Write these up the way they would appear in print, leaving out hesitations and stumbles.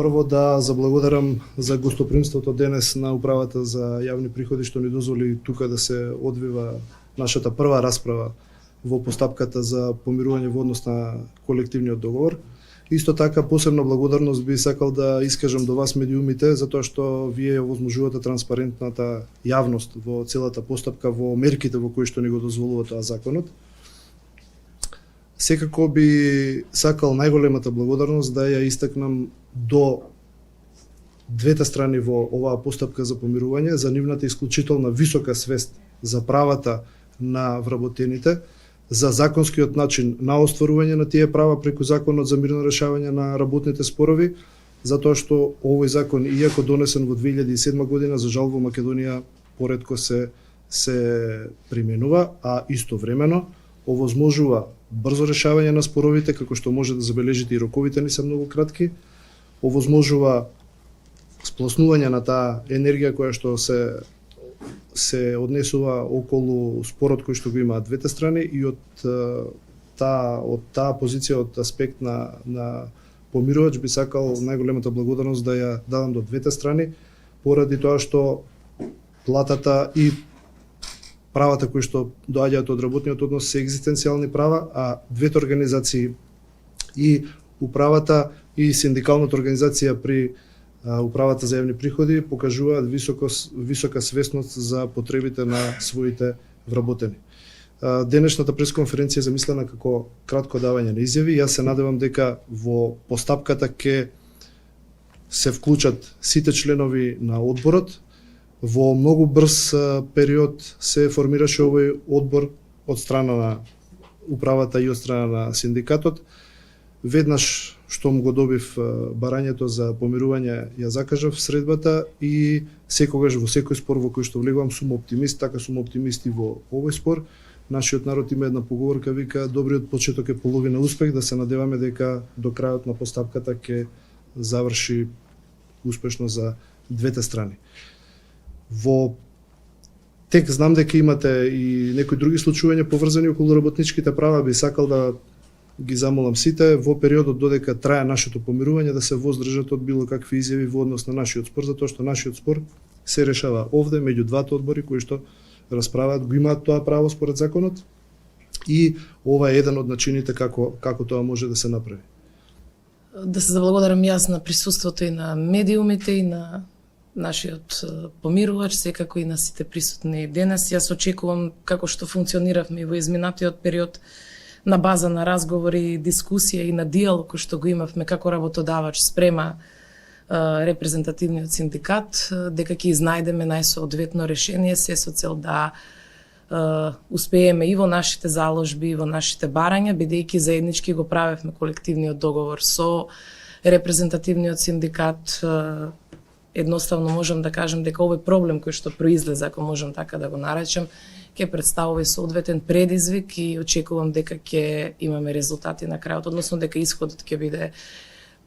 Прво да заблагодарам за гостопримството денес на Управата за јавни приходи што ни дозволи тука да се одвива нашата прва расправа во постапката за помирување во однос на колективниот договор. Исто така посебна благодарност би сакал да искажам до вас медиумите затоа што вие овозможувате транспарентната јавност во целата постапка, во мерките во кои што ни го дозволува тоа законот. Секако би сакал најголемата благодарност да ја истакнам до двете страни во оваа постапка за помирување, за нивната исклучителна висока свест за правата на вработените, за законскиот начин на остварување на тие права преку законот за мирно решавање на работните спорови, затоа што овој закон, иако донесен во 2007 година, за жал во Македонија поретко се применува, а истовремено овозможува брзо решавање на споровите, како што може да забележите и роковите ни се многу кратки, овозможува сплоснување на таа енергија која што се однесува околу спорот кој што го имаат двете страни и од таа позиција, од аспект на помирувач би сакал најголемата благодарност да ја дадам до двете страни, поради тоа што платата и правата кои што доаѓаат од работниот однос се екзистенцијални права, а двете организации и управата и синдикалната организација при Управата за јавни приходи покажуваат висока свесност за потребите на своите вработени. Денешната пресконференција е замислена како кратко давање на изјави. Јас се надевам дека во постапката ќе се вклучат сите членови на одборот. Во многу брз период се формираше овој одбор од страна на управата и од страна на синдикатот. Веднаш штом го добив барањето за помирување, ја закажав средбата и секогаш во секој спор во кој што влегувам сум оптимист, така сум оптимист и во овој спор. Нашиот народ има една поговорка, вика добриот почеток е половина успех, да се надеваме дека до крајот на постапката ќе заврши успешно за двете страни. Во тек знам дека имате и некои други случувања поврзани околу работничките права, би сакал да ги замолам сите во периодот додека трае нашето помирување да се воздржат од било какви изјави во однос на нашиот спор, затоа што нашиот спор се решава овде меѓу двата одбори кои што расправаат, го имаат тоа право според законот и ова е еден од начините како тоа може да се направи. Да се заблагодарам јас на присуството и на медиумите и на нашиот помирувач, секако и на сите присутни денес. Јас очекувам како што функциониравме во изминатиот период на база на разговори, дискусија и на диалог кој што го имавме како работодавач спрема репрезентативниот синдикат, дека ќе изнајдеме најсоодветно решение се со цел да успееме и во нашите заложби, и во нашите барања, бидејќи заеднички го правевме колективниот договор со репрезентативниот синдикат. Едноставно можам да кажам дека овој проблем кој што произлезе, ако можам така да го наречем, ќе представува и соодветен предизвик и очекувам дека ќе имаме резултати на крајот, односно дека исходот ќе биде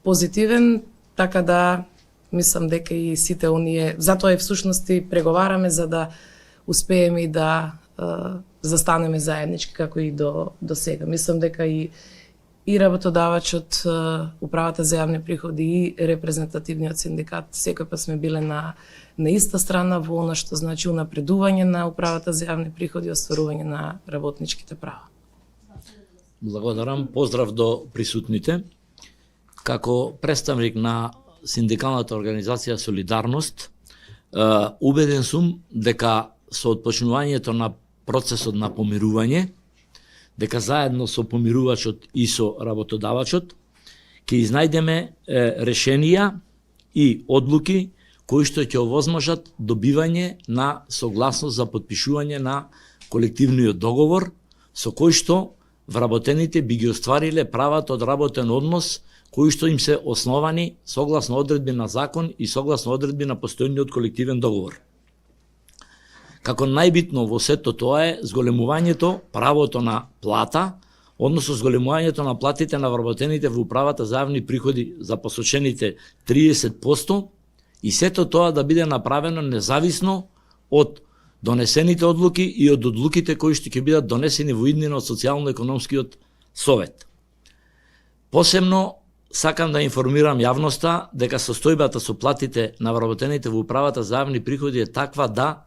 позитивен, така да мислам дека и сите оние, затоа и всушност и преговараме за да успееме и да застанеме заеднички како и до сега. Мислам дека и работодавачот, Управата за јавни приходи и репрезентативниот синдикат секој пат сме биле на иста страна во она што значи унапредување на Управата за јавни приходи и остварување на работничките права. Благодарам, поздрав до присутните. Како представник на синдикалната организација Солидарност, убеден сум дека со отпочнувањето на процесот на помирување, дека заедно со помирувачот и со работодавачот ќе изнајдеме решенија и одлуки кои што ќе овозможат добивање на согласност за потпишување на колективниот договор со кој што вработените би ги оствариле правата од работен однос кои што им се основани согласно одредби на закон и согласно одредби на постојниот колективен договор. Како најбитно во сето тоа е зголемувањето правото на плата, односно зголемувањето на платите на вработените во Управата за јавни приходи за посочените 30% и сето тоа да биде направено независно од донесените одлуки и од одлуките кои што ќе бидат донесени во иднина од Социјално-економскиот совет. Посебно сакам да информирам јавноста дека состојбата со платите на вработените во управата за јавни приходи е таква да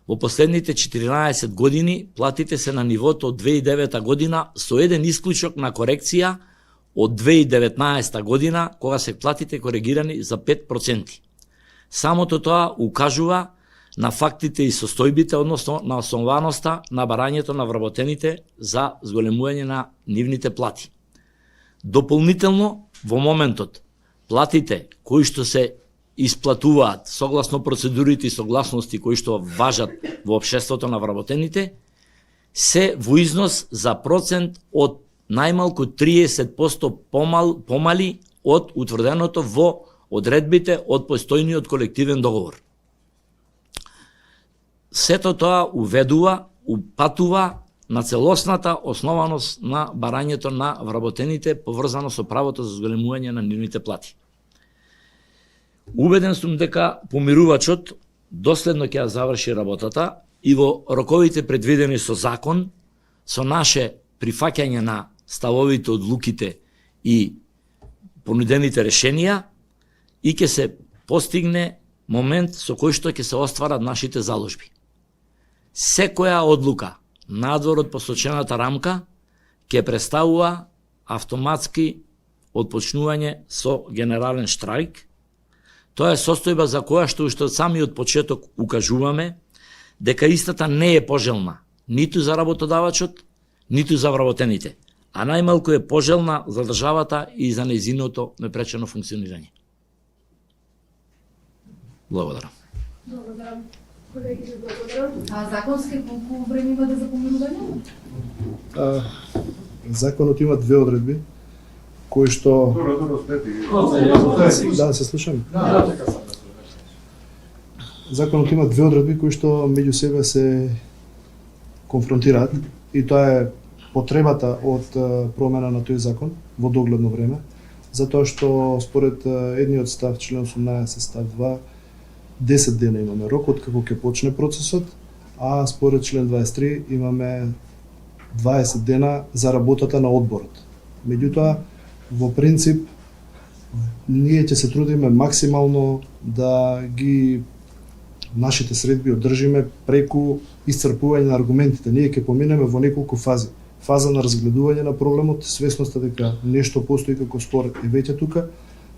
во последните 14 години платите се на нивото од 2009 година со еден исклучок на корекција од 2019 година кога се платите коригирани за 5%. Самото тоа укажува на фактите и состојбите, односно на основаноста на барањето на вработените за зголемување на нивните плати. Дополнително, во моментот, платите кои што се исплатуваат согласно процедурите и согласности кои што важат во општеството на вработените, се во износ за процент од најмалку 30% помали од утврденото во одредбите од постојниот колективен договор. Сето тоа упатува на целосната основаност на барањето на вработените поврзано со правото за зголемување на нивните плати. Убеден сум дека помирувачот доследно ќе ја заврши работата и во роковите предвидени со закон, со наше прифаќање на ставовите, одлуките и понудените решенија, и ќе се постигне момент со кој што ќе се остварат нашите заложби. Секоја одлука надвор од посочената рамка ќе представува автоматски отпочнување со генерален штрајк. Тоа е состојба за која што уште од самиот почеток укажуваме дека истата не е пожелна ниту за работодавачот, ниту за вработените, а најмалку е пожелна за државата и за нејзиното непречено функционирање. Благодарам. Благодарам. Колеги, ви благодарам. А законски колку време има за помирување? Законот има две одредби кои што да се слушаме. Законот има две одредби кои што меѓу себе се конфронтираат и тоа е потребата од промена на тој закон во догледно време, затоа што според едниот став, член 18 став 2, 10 дена имаме рок од како ќе почне процесот, а според член 23 имаме 20 дена за работата на одборот. Меѓутоа, во принцип, ние ќе се трудиме максимално да ги нашите средби одржиме преку исцрпување на аргументите. Ние ќе поминеме во неколку фази. Фаза на разгледување на проблемот, свесноста дека нешто постои како спор е веќе тука,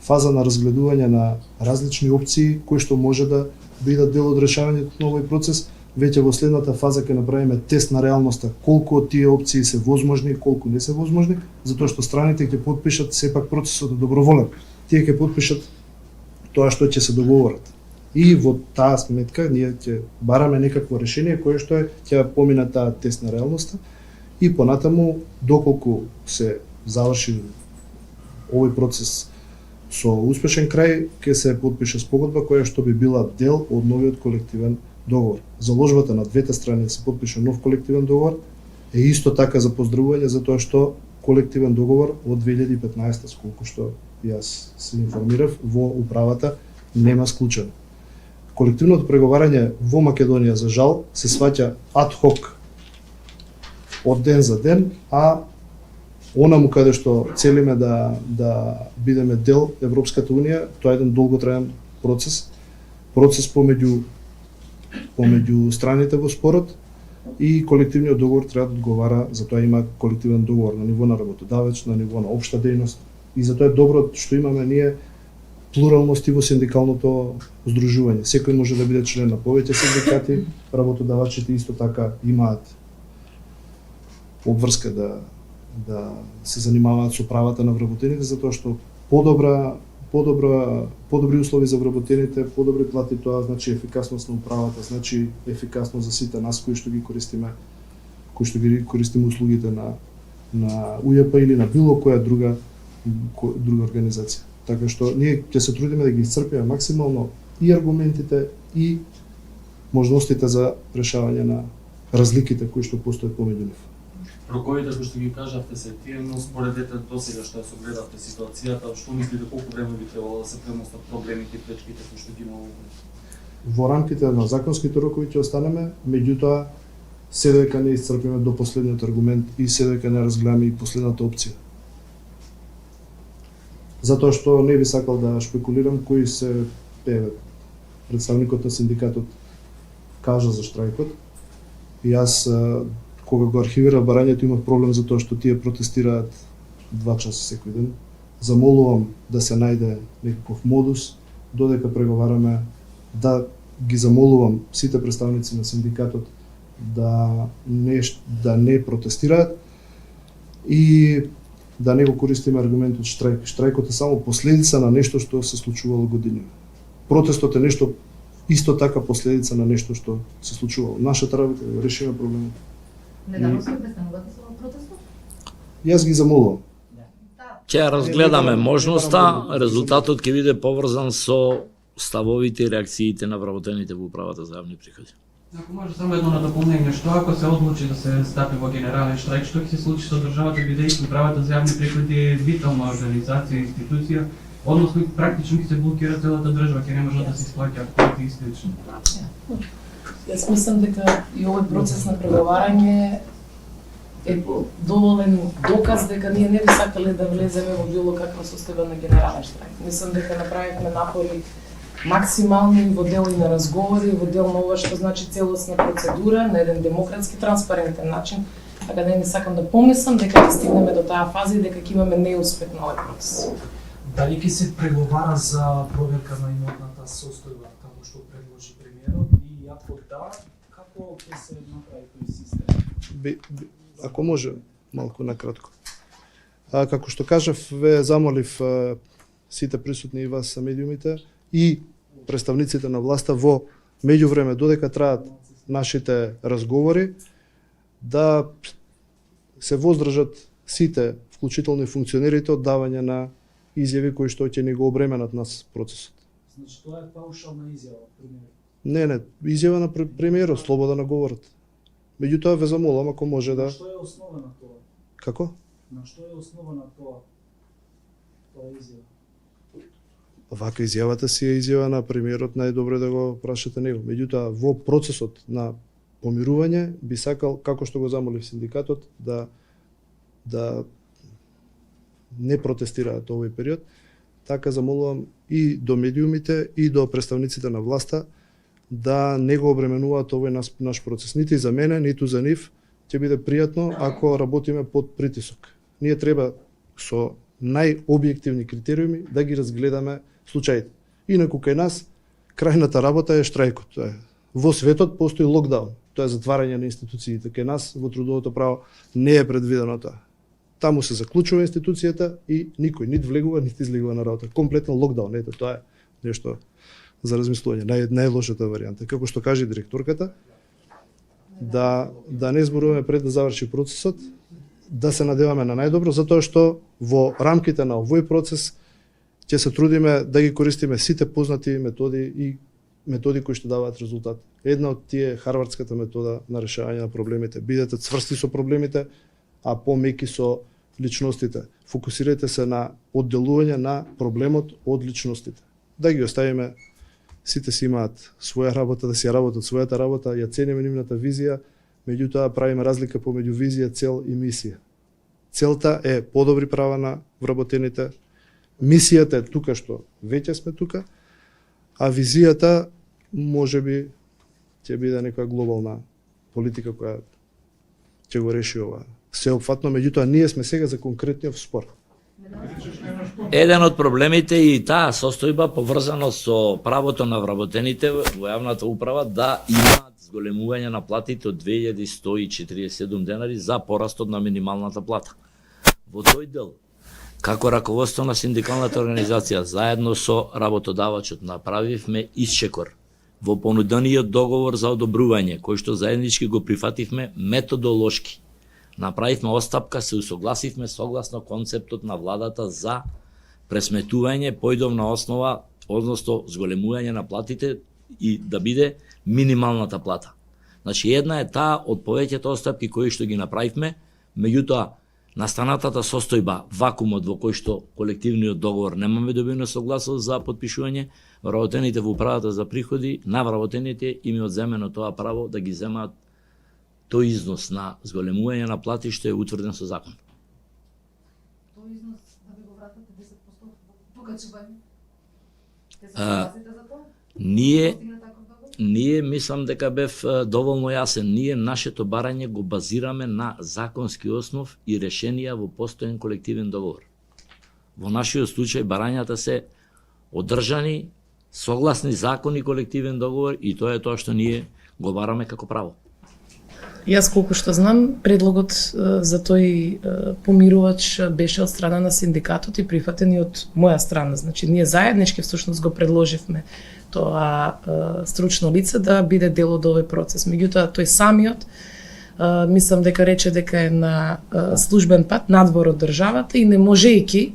фаза на разгледување на различни опции кои што може да бидат дел од решавањето на овој процес. Веќе во следната фаза ќе направиме тест на реалноста, колку од тие опции се возможни, колку не се возможни, затоа што страните ќе потпишат, сепак процесот е доброволен. Тие ќе потпишат тоа што ќе се договорат. И во таа сметка ние ќе бараме некакво решение кое што ќе помине таа тест на реалноста и понатаму доколку се заврши овој процес со успешен крај, ќе се потпише спогодба која што би била дел од новиот колективен договор. Заложбата на двете страни да се потпише нов колективен договор е исто така за поздравување затоа што колективен договор од 2015, сколку што јас се информирав, во управата нема склучено. Колективното преговарање во Македонија за жал се сваќа ад хок од ден за ден, а онаму каде што целиме да бидеме дел Европската Унија, тоа е еден долготраен процес помеѓу страните во спорот и колективниот договор треба да одговара, затоа има колективен договор на ниво на работодавач, на ниво на општа дејност и затоа е добро што имаме ние плуралност и во синдикалното здружување. Секој може да биде член на повеќе синдикати, работодавачите исто така имаат обврска да се занимаваат со правата на вработените, затоа што подобри услови за вработените, подобри плати, тоа значи ефикасност на управата, значи ефикасност за сите нас кои што ги користиме услугите на УЈП или на било која друга организација. Така што ние ќе се трудиме да ги исцрпиме максимално и аргументите и можностите за решавање на разликите кои што постојат помеѓу нив. Роковите кои што ги кажавте се тие, но според досега што ја согледавте ситуацијата, што мислите колку време би требало да се премостат проблемите и пречките кои што ги има во рамките на законските рокови ќе останеме, меѓутоа се дека не исцрпиме до последниот аргумент и се дека не разгледаме и последната опција. затоа што не би сакал да шпекулирам кои се представникот на синдикатот кажа за штрајкот. И јас кога го архивирав барањето имав проблем за тоа што тие протестираат 2 часа секој ден. Замолувам да се најде некаков модус додека преговараме, да ги замолувам сите представници на синдикатот да не протестираат и да не го користиме аргументот штрајк. Штрајкот е само последица на нешто што се случувало години. Протестот е нешто исто така последица на нешто што се случувало. Нашата работа е да решиме проблемот. Недавно се престанувате со протестот? Јас ги замолувам. Ќе ја разгледаме можноста, резултатот ќе биде поврзан со ставовите и реакциите на вработените во управата за јавни приходи. Ако може само едно надополнение, што ако се одлучи да се стапи во генерален штрајк, што ќе се случи со државата бидејќи управата за јавни приходи е витална организација, институција, односно практично ќе се блокира целата држава, ќе не може да се исплаќа плати и слично. Јас мислам дека и овој процес на преговарање е доволен доказ дека ние не би сакале да влеземе во било каква состојба на генерален штрајк. Мислам дека направивме напори максимални во дел и на разговори, во дел на ова што значи целосна процедура на еден демократски, транспарентен начин, така да не сакам да помислам дека ќе стигнеме до таа фаза и дека ќе имаме неуспех на овој процес. Дали ќе се преговара за проверка на имотната состојба како што предложи премиерот и ако да, како ќе се направи тој систем? Ако може, малку накратко. Како што кажав, ве замолив сите присутни и вас са медиумите и представниците на власта во меѓувреме додека траат нашите разговори да се воздржат сите, вклучително и функционерите, од давање на изјави кои што ќе ни го обременат нас процесот. Значи тоа е паушална изјава, пример. Не, изјава на премиерот, слобода на говорот. Меѓутоа ве замолам ако може да. На што е основа на тоа? Како? На што е основа на тоа? Тоа изјава. Вака изјавата си е изјава на премиерот, најдобро да го прашате него. Меѓутоа во процесот на помирување би сакал, како што го замолив синдикатот, да не протестираат овој период, така замолувам и до медиумите и до представниците на власта да не го обременуваат овој наш процес. Нити за мене, ниту за нив ќе биде пријатно ако работиме под притисок. Ние треба со најобјективни критериуми да ги разгледаме случаите. Инаку кај нас крајната работа е штрајкот. Во светот постои локдаун. Тоа е затварање на институциите. Кај нас во трудовото право не е предвидено тоа. Таму се заклучува институцијата и никој нит влегува, нит излегува на работа. Комплетно локдаун. Ете, тоа е нешто за размислување. Најлошата варијанта. Како што каже директорката, да не зборуваме пред да заврши процесот, да се надеваме на најдобро, затоа што во рамките на овој процес ќе се трудиме да ги користиме сите познати методи и методи кои што даваат резултат. Една од тие е харвардската метода на решавање на проблемите. Бидете цврсти со проблемите, а помеки со личностите. Фокусирајте се на одделување на проблемот од личностите. Да ги оставиме, сите си имаат своја работа, да си ја работат својата работа, ја цениме нивната визија, меѓутоа правиме разлика помеѓу визија, цел и мисија. Целта е подобри права на вработените, мисијата е тука што веќе сме тука, а визијата можеби ќе биде некоја глобална политика која ќе го реши ова сеопфатно, меѓутоа ние сме сега за конкретниот спор. Еден од проблемите и таа состојба поврзано со правото на вработените во јавната управа да имаат зголемување на платите од 2147 денари за порастот на минималната плата. Во тој дел, како раководство на синдикалната организација, заедно со работодавачот направивме исчекор во понудениот договор за одобрување, кој што заеднички го прифативме методолошки. Направивме остапка, се усогласивме согласно концептот на владата за пресметување по идовна основа, односно зголемување на платите и да биде минималната плата. Значи една е таа од повеќето остапки кои што ги направивме, меѓутоа настанатата состојба, вакуумот во кој што колективниот договор немаме добиено согласност за подпишување, вработените во управата за приходи, на вработените им е одземено тоа право да ги земаат тој износ на зголемување на плати што е утврден со закон. Тој износ да ви го вратите 10% покачување? Се А, согласите за тоа? Ние Постигне таков договор? Ние мислам дека бев доволно јасен. Ние нашето барање го базираме на законски основ и решенија во постојен колективен договор. Во нашиот случај барањата се одржани, согласни закон и колективен договор и тоа е тоа што ние го бараме како право. Јас колку што знам, предлогот за тој помирувач беше од страна на синдикатот и прифатен и од моја страна. Значи, ние заеднички всушност го предложивме тоа стручно лице да биде дел од овој процес. Меѓутоа, тој самиот, мислам дека рече дека е на службен пат надвор од државата и не можејќи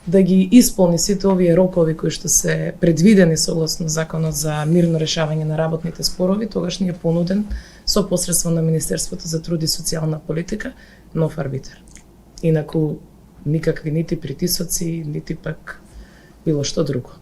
да ги исполни сите овие рокови кои што се предвидени согласно законот за мирно решавање на работните спорови, тогаш ни е понуден со посредство на Министерството за труд и социјална политика нов арбитар. Инаку никакви нити притисоци, нити пак било што друго.